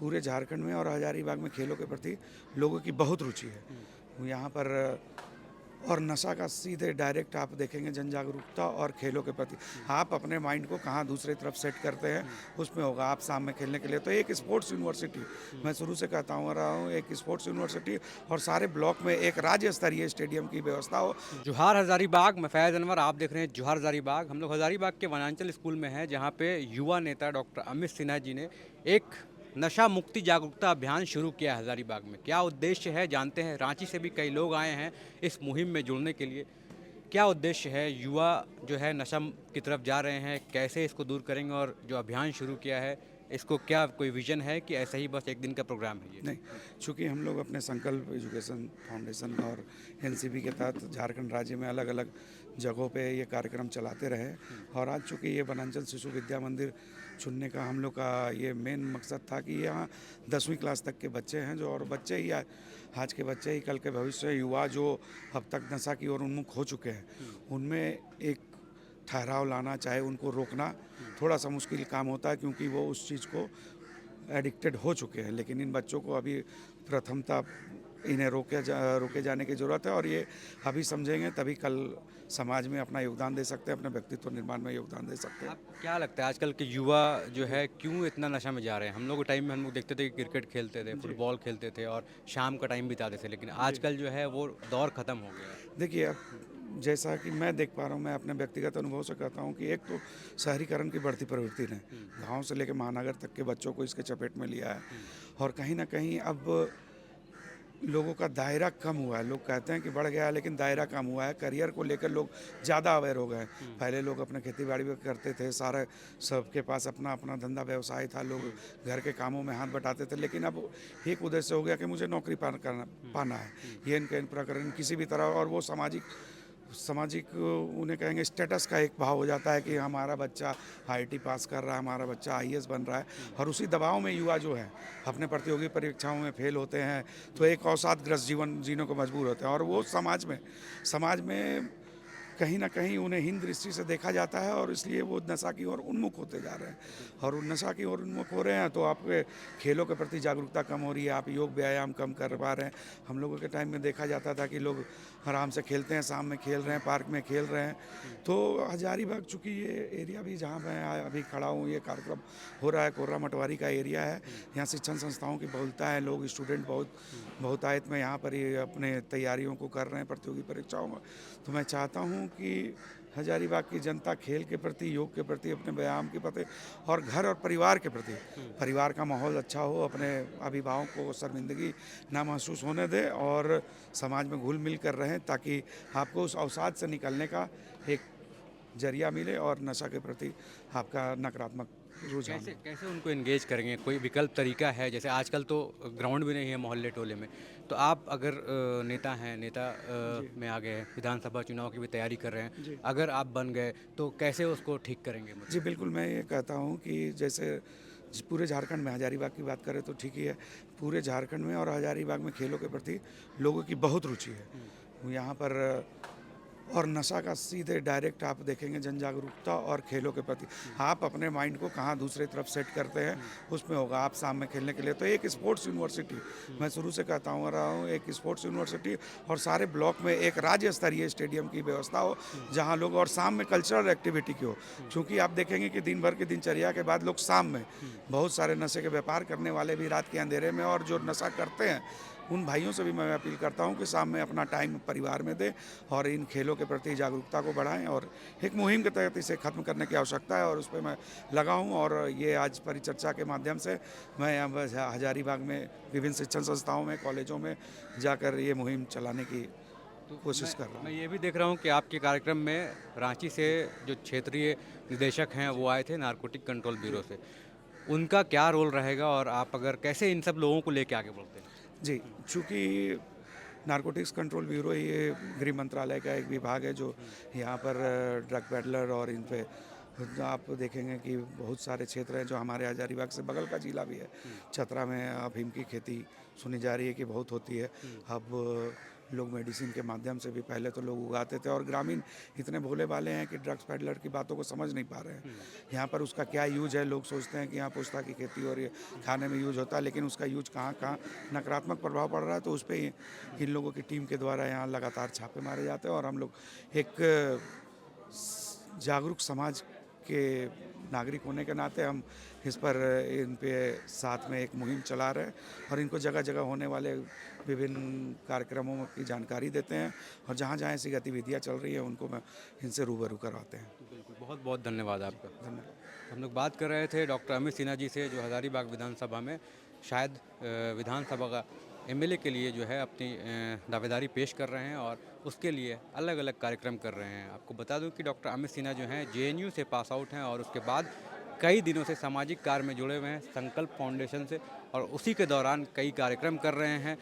पूरे झारखंड में और हजारीबाग में खेलों के प्रति लोगों की बहुत रुचि है यहाँ पर। और नशा का सीधे डायरेक्ट आप देखेंगे जन जागरूकता और खेलों के प्रति आप अपने माइंड को कहाँ दूसरी तरफ सेट करते हैं उसमें होगा। आप शाम में खेलने के लिए तो एक स्पोर्ट्स यूनिवर्सिटी, मैं शुरू से कहता हूँ रहा हूँ, एक स्पोर्ट्स यूनिवर्सिटी और सारे ब्लॉक में एक राज्य स्तरीय स्टेडियम की व्यवस्था हो। जोहार हज़ारीबाग। मैं फैज़ अनवर, आप देख रहे हैं जोहार हज़ारीबाग। हम लोग हज़ारीबाग के वनांचल स्कूल में हैं, जहाँ पे युवा नेता डॉक्टर अमित सिन्हा जी ने एक नशा मुक्ति जागरूकता अभियान शुरू किया है हज़ारीबाग में। क्या उद्देश्य है जानते हैं। रांची से भी कई लोग आए हैं इस मुहिम में जुड़ने के लिए। क्या उद्देश्य है, युवा जो है नशा की तरफ जा रहे हैं, कैसे इसको दूर करेंगे, और जो अभियान शुरू किया है इसको क्या कोई विजन है कि ऐसे ही बस एक दिन का प्रोग्राम है ये? नहीं, चूँकि हम लोग अपने संकल्प एजुकेशन फाउंडेशन और एनसीबी के तहत झारखंड राज्य में अलग अलग जगहों पे ये कार्यक्रम चलाते रहे और आज चूँकि ये वनांचल शिशु विद्या मंदिर चुनने का हम लोग का ये मेन मकसद था कि यहाँ 10वीं क्लास तक के बच्चे हैं जो, और बच्चे ही आज के बच्चे ही कल के भविष्य युवा जो अब तक नशा की ओर उन्मुख हो चुके हैं, उनमें एक ठहराव लाना, चाहे उनको रोकना थोड़ा सा मुश्किल काम होता है क्योंकि वो उस चीज़ को एडिक्टेड हो चुके हैं। लेकिन इन बच्चों को अभी प्रथमता इन्हें रोके जाने की ज़रूरत है और ये अभी समझेंगे तभी कल समाज में अपना योगदान दे सकते हैं, अपने व्यक्तित्व निर्माण में योगदान दे सकते हैं। आपको क्या लगता है आजकल के युवा जो है क्यों इतना नशा में जा रहे हैं? हम लोग के टाइम में हम लोग देखते थे कि क्रिकेट खेलते थे, जी फुटबॉल खेलते थे और शाम का टाइम बिताते थे, लेकिन जी आजकल जो है वो दौर ख़त्म हो गया है। देखिए, अब जैसा कि मैं देख पा रहा हूँ, मैं अपने व्यक्तिगत अनुभव से कहता हूँ कि एक तो शहरीकरण की बढ़ती प्रवृत्ति ने गांव से लेकर महानगर तक के बच्चों को इसके चपेट में लिया है और कहीं ना कहीं अब लोगों का दायरा कम हुआ है। लोग कहते हैं कि बढ़ गया है लेकिन दायरा कम हुआ है। करियर को लेकर लोग ज़्यादा अवेयर हो गए। पहले लोग अपने खेती बाड़ी भी करते थे, सारे सबके पास अपना अपना धंधा व्यवसाय था, लोग घर के कामों में हाथ बटाते थे। लेकिन अब एक उद्देश्य हो गया कि मुझे नौकरी पाना है, ये इनके प्रकरण किसी भी तरह, और वो सामाजिक सामाजिक उन्हें कहेंगे स्टेटस का एक भाव हो जाता है कि हमारा बच्चा आईआईटी पास कर रहा है, हमारा बच्चा आईएएस बन रहा है, और उसी दबाव में युवा जो है अपने प्रतियोगी परीक्षाओं में फेल होते हैं तो एक अवसादग्रस्त जीवन जीने को मजबूर होते हैं और वो समाज में कहीं ना कहीं उन्हें हीन दृष्टि से देखा जाता है और इसलिए वो नशा की ओर उन्मुख होते जा रहे हैं। और उन नशा की ओर उन्मुख हो रहे हैं तो आपके खेलों के प्रति जागरूकता कम हो रही है, आप योग व्यायाम कम कर पा रहे हैं। हम लोगों के टाइम में देखा जाता था कि लोग आराम से खेलते हैं, शाम में खेल रहे हैं, पार्क में खेल रहे हैं। तो हजारीबाग चूँकि ये एरिया भी जहाँ मैं अभी खड़ा हूँ, ये कार्यक्रम हो रहा है, कोर्रा मटवारी का एरिया है। यहाँ शिक्षण संस्थाओं की बहुलता है, लोग स्टूडेंट बहुतायत में यहाँ पर ही अपने तैयारियों को कर रहे हैं प्रतियोगी परीक्षाओं में। तो मैं चाहता हूँ कि हजारीबाग की जनता खेल के प्रति, योग के प्रति, अपने व्यायाम के प्रति और घर और परिवार के प्रति, परिवार का माहौल अच्छा हो, अपने अभिभावकों को शर्मिंदगी ना महसूस होने दे और समाज में घुल मिल कर रहें ताकि आपको उस अवसाद से निकलने का एक जरिया मिले और नशा के प्रति आपका नकारात्मक रुझान कैसे हो। कैसे उनको एंगेज करेंगे? कोई विकल्प तरीका है? जैसे आजकल तो ग्राउंड भी नहीं है मोहल्ले टोले में, तो आप अगर नेता हैं, नेता जी में आ गए हैं, विधानसभा चुनाव की भी तैयारी कर रहे हैं, जी अगर आप बन गए तो कैसे उसको ठीक करेंगे? जी मतलब बिल्कुल, मैं ये कहता हूँ कि जैसे पूरे झारखंड में हजारीबाग की बात करें तो ठीक ही है। पूरे झारखंड में और हजारीबाग में खेलों के प्रति लोगों की बहुत रुचि है यहाँ पर। और नशा का सीधे डायरेक्ट आप देखेंगे जन जागरूकता और खेलों के प्रति आप अपने माइंड को कहाँ दूसरी तरफ सेट करते हैं उसमें होगा। आप शाम में खेलने के लिए तो एक स्पोर्ट्स यूनिवर्सिटी, मैं शुरू से कहता हूँ रहा हूँ, एक स्पोर्ट्स यूनिवर्सिटी और सारे ब्लॉक में एक राज्य स्तरीय स्टेडियम की व्यवस्था हो जहाँ लोग, और शाम में कल्चरल एक्टिविटी की हो। क्योंकि आप देखेंगे कि दिन भर की दिनचर्या के बाद लोग शाम में बहुत सारे नशे के व्यापार करने वाले भी रात के अंधेरे में, और जो नशा करते हैं उन भाइयों से भी मैं अपील करता हूं कि शाम में अपना टाइम परिवार में दें और इन खेलों के प्रति जागरूकता को बढ़ाएं और एक मुहिम के तहत इसे ख़त्म करने की आवश्यकता है और उस पर मैं लगा हूं। और ये आज परिचर्चा के माध्यम से मैं यहाँ हजारीबाग में विभिन्न शिक्षण संस्थाओं में, कॉलेजों में जाकर ये मुहिम चलाने की तो कोशिश मैं कर रहा मैं हूँ। ये भी देख रहा हूँ कि आपके कार्यक्रम में रांची से जो क्षेत्रीय निदेशक हैं जी वो आए थे नारकोटिक कंट्रोल जी ब्यूरो से। उनका क्या रोल रहेगा, और आप अगर कैसे इन सब लोगों को लेके आगे बढ़ते हैं? जी, चूँकि नारकोटिक्स कंट्रोल ब्यूरो ये गृह मंत्रालय का एक विभाग है जो यहाँ पर ड्रग पेडलर और इन पे आप देखेंगे कि बहुत सारे क्षेत्र हैं जो हमारे हजारीबाग से बगल का जिला भी है। चतरा में अफीम की खेती सुनी जा रही है कि बहुत होती है। अब लोग मेडिसिन के माध्यम से भी पहले तो लोग उगाते थे, और ग्रामीण इतने भोले भाले हैं कि ड्रग्स पेडलर की बातों को समझ नहीं पा रहे हैं। यहाँ पर उसका क्या यूज है, लोग सोचते हैं कि यहाँ पोस्ता की खेती हो रही है, खाने में यूज होता है, लेकिन उसका यूज कहाँ कहाँ नकारात्मक प्रभाव पड़ रहा है, तो उस पर इन लोगों की टीम के द्वारा यहाँ लगातार छापे मारे जाते हैं। और हम लोग एक जागरूक समाज के नागरिक होने के नाते हम इस पर इन पे साथ में एक मुहिम चला रहे हैं, और इनको जगह जगह होने वाले विभिन्न कार्यक्रमों की जानकारी देते हैं, और जहाँ जहाँ ऐसी गतिविधियाँ चल रही हैं उनको मैं इनसे रूबरू करवाते हैं। बिल्कुल, बहुत बहुत धन्यवाद आपका। धन्यवाद। हम लोग बात कर रहे थे डॉक्टर अमित सिन्हा जी से, जो हज़ारीबाग विधानसभा में शायद विधानसभा का एमएलए के लिए जो है अपनी दावेदारी पेश कर रहे हैं, और उसके लिए अलग अलग कार्यक्रम कर रहे हैं। आपको बता दूं कि डॉक्टर अमित सिन्हा जो हैं जेएनयू से पास आउट हैं, और उसके बाद कई दिनों से सामाजिक कार्य में जुड़े हुए हैं संकल्प फाउंडेशन से, और उसी के दौरान कई कार्यक्रम कर रहे हैं।